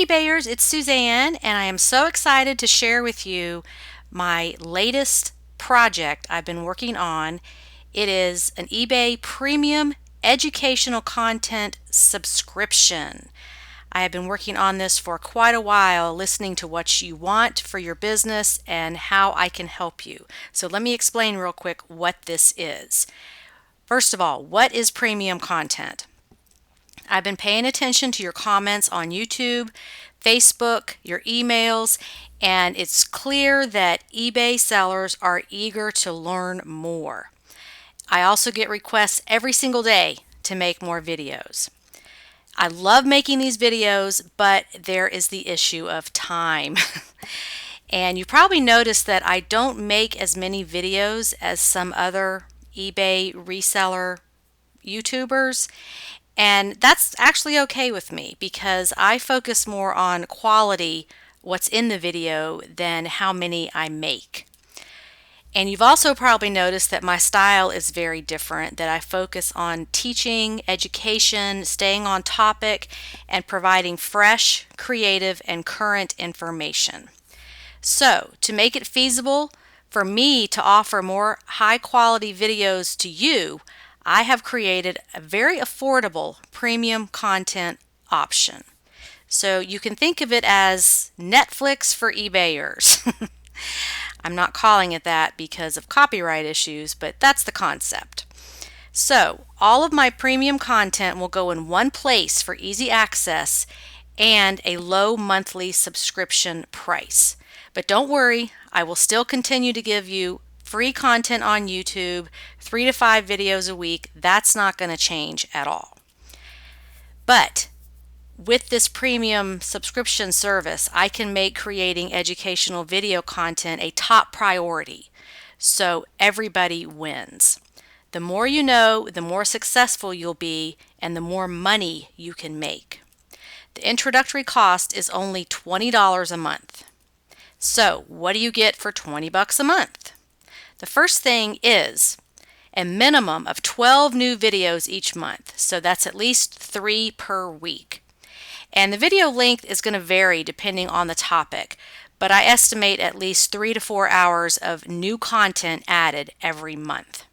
eBayers, it's Suzanne, and I am so excited to share with you my latest project I've been working on. It is an eBay premium educational content subscription. I have been working on this for quite a while, listening to what you want for your business and how I can help you. So let me explain real quick what this is. First of all, what is premium content? I've been paying attention to your comments on YouTube, Facebook, your emails, and it's clear that eBay sellers are eager to learn more. I also get requests every single day to make more videos. I love making these videos, but there is the issue of time. And you probably noticed that I don't make as many videos as some other eBay reseller YouTubers. And that's actually okay with me because I focus more on quality, what's in the video, than how many I make. And you've also probably noticed that my style is very different, that I focus on teaching, education, staying on topic, and providing fresh, creative, and current information. So, to make it feasible for me to offer more high quality videos to you, I have created a very affordable premium content option. So you can think of it as Netflix for eBayers. I'm not calling it that because of copyright issues, but that's the concept. So all of my premium content will go in one place for easy access and a low monthly subscription price. But don't worry, I will still continue to give you free content on YouTube, 3 to 5 videos a week. That's not going to change at all. But with this premium subscription service, I can make creating educational video content a top priority. So everybody wins. The more you know, the more successful you'll be, and the more money you can make. The introductory cost is only $20 a month. So what do you get for $20 a month? The first thing is a minimum of 12 new videos each month. So that's at least 3 per week. And the video length is going to vary depending on the topic, but I estimate at least 3 to 4 hours of new content added every month.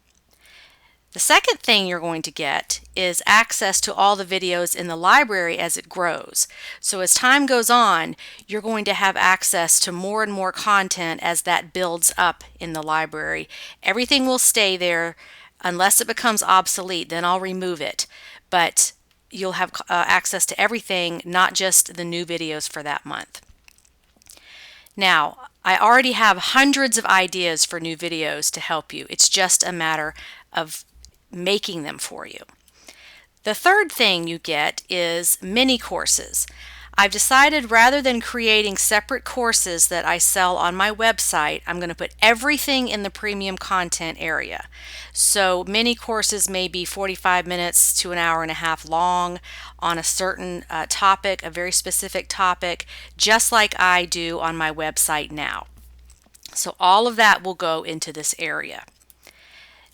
The second thing you're going to get is access to all the videos in the library as it grows. So as time goes on, you're going to have access to more and more content as that builds up in the library. Everything will stay there unless it becomes obsolete, then I'll remove it. But you'll have access to everything, not just the new videos for that month. Now, I already have hundreds of ideas for new videos to help you. It's just a matter of making them for you. The third thing you get is mini courses. I've decided rather than creating separate courses that I sell on my website, I'm going to put everything in the premium content area. So mini courses may be 45 minutes to an hour and a half long on a certain topic, a very specific topic, just like I do on my website now. So all of that will go into this area.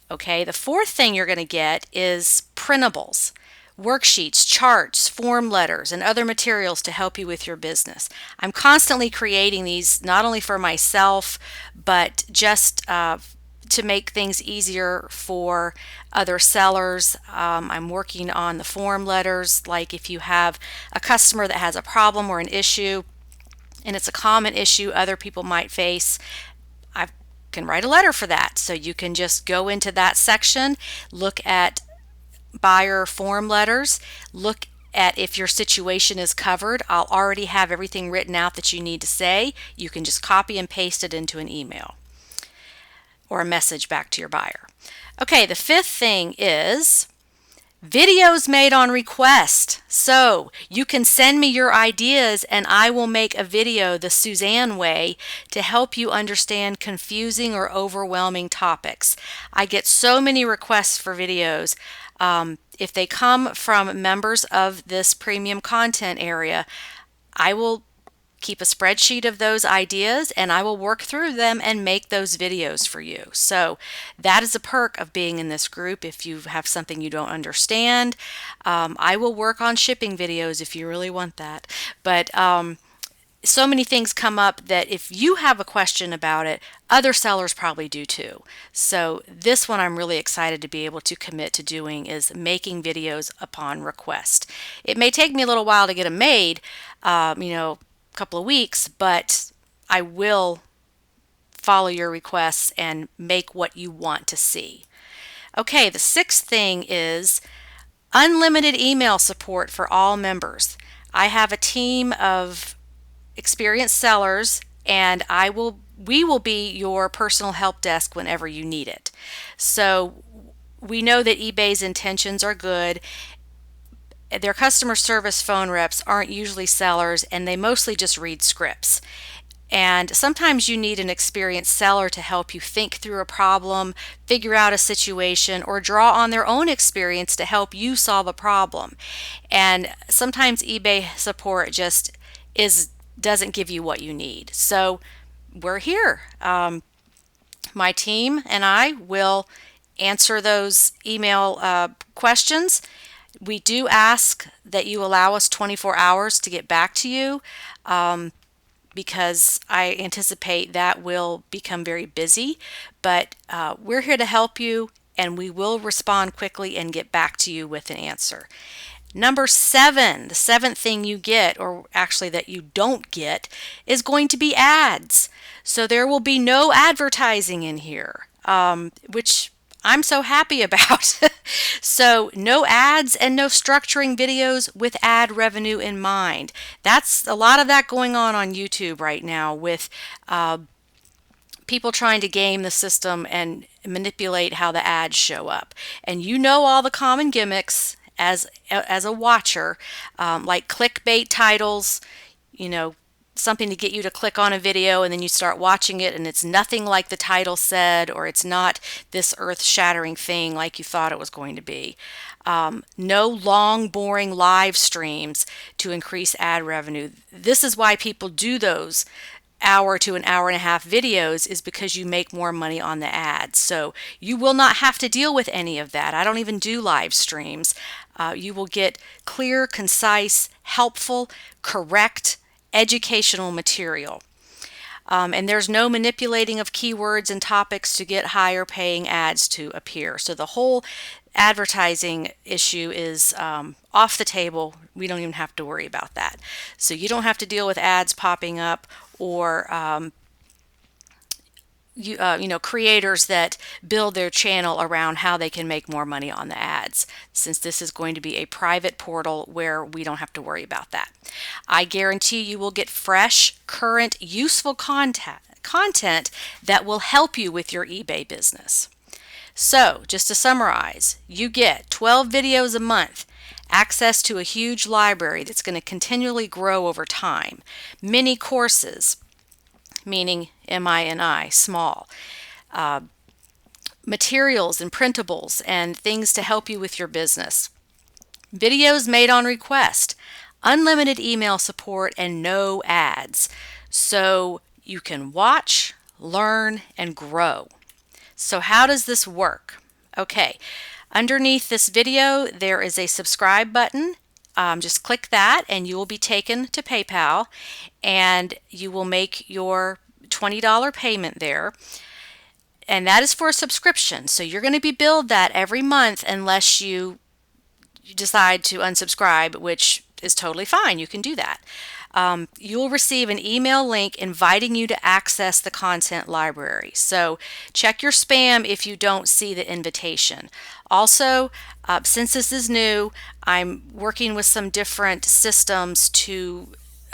Okay, the fourth thing you're going to get is printables, worksheets, charts, form letters, and other materials to help you with your business. I'm constantly creating these not only for myself, but just to make things easier for other sellers. I'm working on the form letters, like if you have a customer that has a problem or an issue, and it's a common issue other people might face, I can write a letter for that. So you can just go into that section, look at buyer form letters, look at if your situation is covered. I'll already have everything written out that you need to say. You can just copy and paste it into an email or a message back to your buyer. Okay, the fifth thing is videos made on request. So you can send me your ideas and I will make a video the Suzanne way to help you understand confusing or overwhelming topics. I get so many requests for videos. If they come from members of this premium content area, I will keep a spreadsheet of those ideas, and I will work through them and make those videos for you. So that is a perk of being in this group. If you have something you don't understand, I will work on shipping videos if you really want that. But so many things come up that if you have a question about it, other sellers probably do too. So this one I'm really excited to be able to commit to doing is making videos upon request. It may take me a little while to get them made, a couple of weeks, but I will follow your requests and make what you want to see. Okay, the sixth thing is unlimited email support for all members. I have a team of experienced sellers, and we will be your personal help desk whenever you need it. So we know that eBay's intentions are good. Their customer service phone reps aren't usually sellers, and they mostly just read scripts. And sometimes you need an experienced seller to help you think through a problem, figure out a situation, or draw on their own experience to help you solve a problem. And sometimes eBay support just doesn't give you what you need. So we're here. My team and I will answer those email questions. We do ask that you allow us 24 hours to get back to you, because I anticipate that will become very busy. But we're here to help you, and we will respond quickly and get back to you with an answer. Number 7, the seventh thing you get, or actually that you don't get, is going to be ads. So there will be no advertising in here, which I'm so happy about. So no ads and no structuring videos with ad revenue in mind. That's a lot of that going on YouTube right now with people trying to game the system and manipulate how the ads show up. And you know all the common gimmicks as a watcher, like clickbait titles, something to get you to click on a video, and then you start watching it and it's nothing like the title said, or it's not this earth-shattering thing like you thought it was going to be. No long, boring live streams to increase ad revenue. This is why people do those hour to an hour and a half videos, is because you make more money on the ads. So you will not have to deal with any of that. I don't even do live streams. You will get clear, concise, helpful, correct, educational material. And there's no manipulating of keywords and topics to get higher paying ads to appear. So the whole advertising issue is off the table. We don't even have to worry about that. So you don't have to deal with ads popping up, or creators that build their channel around how they can make more money on the ads, since this is going to be a private portal where we don't have to worry about that. I guarantee you will get fresh, current, useful content that will help you with your eBay business. So just to summarize, you get 12 videos a month, access to a huge library that's going to continually grow over time, mini courses, meaning MINI, small, materials and printables and things to help you with your business, videos made on request, unlimited email support, and no ads. So you can watch, learn, and grow. So how does this work? Okay, underneath this video there is a subscribe button. Just click that and you will be taken to PayPal, and you will make your $20 payment there. And that is for a subscription. So you're going to be billed that every month unless you decide to unsubscribe, which is totally fine. You can do that. You will receive an email link inviting you to access the content library. So check your spam if you don't see the invitation. Also, since this is new, I'm working with some different systems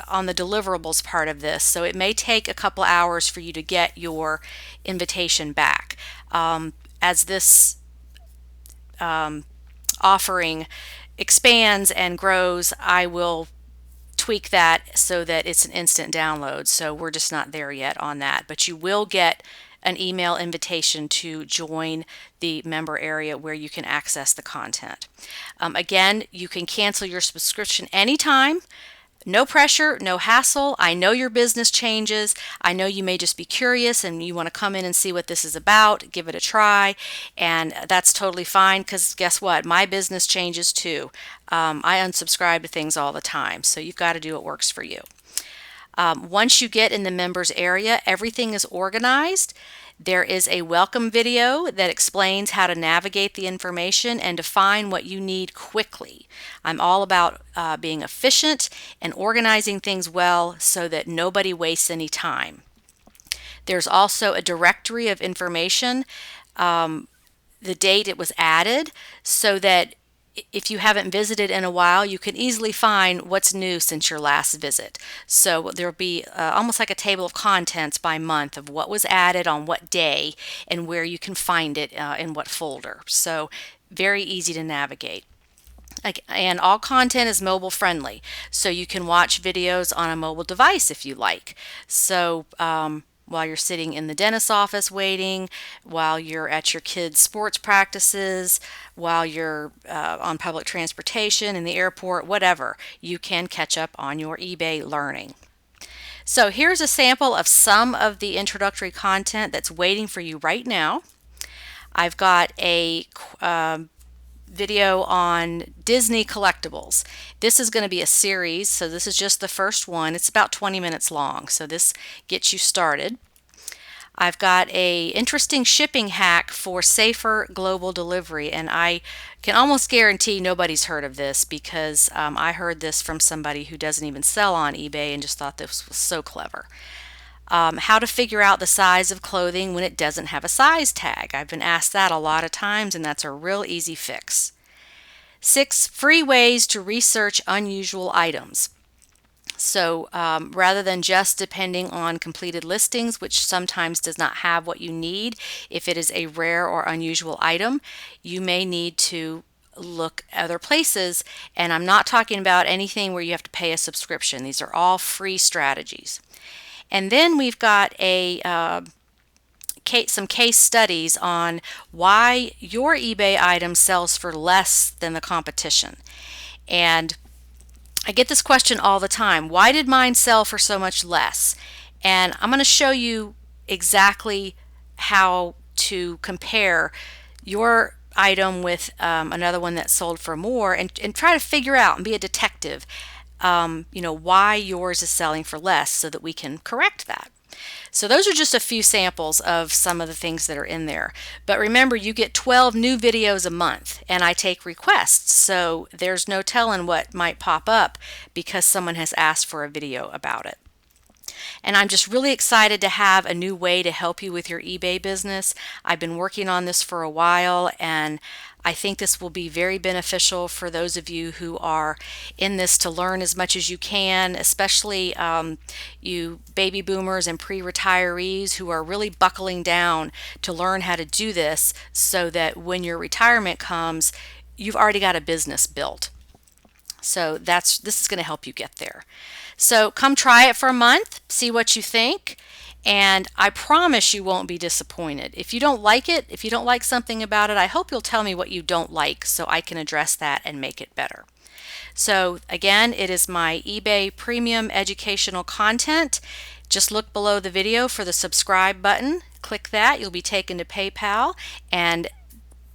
on the deliverables part of this. So it may take a couple hours for you to get your invitation back. As this offering expands and grows, I will tweak that so that it's an instant download. So we're just not there yet on that, but you will get an email invitation to join the member area where you can access the content. Again, you can cancel your subscription anytime. No pressure, no hassle. I know your business changes. I know you may just be curious and you want to come in and see what this is about, give it a try, and that's totally fine because guess what? My business changes too. I unsubscribe to things all the time, so you've got to do what works for you. Once you get in the members area, everything is organized. There is a welcome video that explains how to navigate the information and to find what you need quickly. I'm all about being efficient and organizing things well so that nobody wastes any time. There's also a directory of information, the date it was added, so that if you haven't visited in a while, you can easily find what's new since your last visit. So there'll be almost like a table of contents by month of what was added on what day and where you can find it in what folder. So very easy to navigate. And all content is mobile friendly, so you can watch videos on a mobile device if you like. So while you're sitting in the dentist's office waiting, while you're at your kids' sports practices, while you're on public transportation, in the airport, whatever, you can catch up on your eBay learning. So here's a sample of some of the introductory content that's waiting for you right now. I've got a video on Disney collectibles. This is going to be a series, so this is just the first one. It's about 20 minutes long, so this gets you started. I've got a interesting shipping hack for safer global delivery, and I can almost guarantee nobody's heard of this because I heard this from somebody who doesn't even sell on eBay and just thought this was so clever. How to figure out the size of clothing when it doesn't have a size tag. I've been asked that a lot of times, and that's a real easy fix. 6 free ways to research unusual items. So rather than just depending on completed listings, which sometimes does not have what you need, if it is a rare or unusual item, you may need to look other places. And I'm not talking about anything where you have to pay a subscription. These are all free strategies. And then we've got some case studies on why your eBay item sells for less than the competition. And I get this question all the time. Why did mine sell for so much less? And I'm going to show you exactly how to compare your item with another one that sold for more and try to figure out and be a detective why yours is selling for less so that we can correct that. So those are just a few samples of some of the things that are in there. But remember, you get 12 new videos a month, and I take requests. So there's no telling what might pop up because someone has asked for a video about it. And I'm just really excited to have a new way to help you with your eBay business. I've been working on this for a while, and I think this will be very beneficial for those of you who are in this to learn as much as you can, especially you baby boomers and pre-retirees who are really buckling down to learn how to do this so that when your retirement comes, you've already got a business built. So this is going to help you get there. So come try it for a month, see what you think, and I promise you won't be disappointed. If you don't like it, if you don't like something about it, I hope you'll tell me what you don't like so I can address that and make it better. So again, it is my eBay Premium Educational Content. Just look below the video for the subscribe button. Click that, you'll be taken to PayPal, and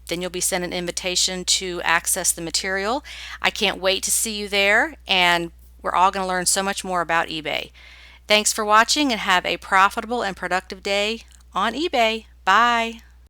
then you'll be sent an invitation to access the material. I can't wait to see you there, and we're all going to learn so much more about eBay. Thanks for watching and have a profitable and productive day on eBay. Bye.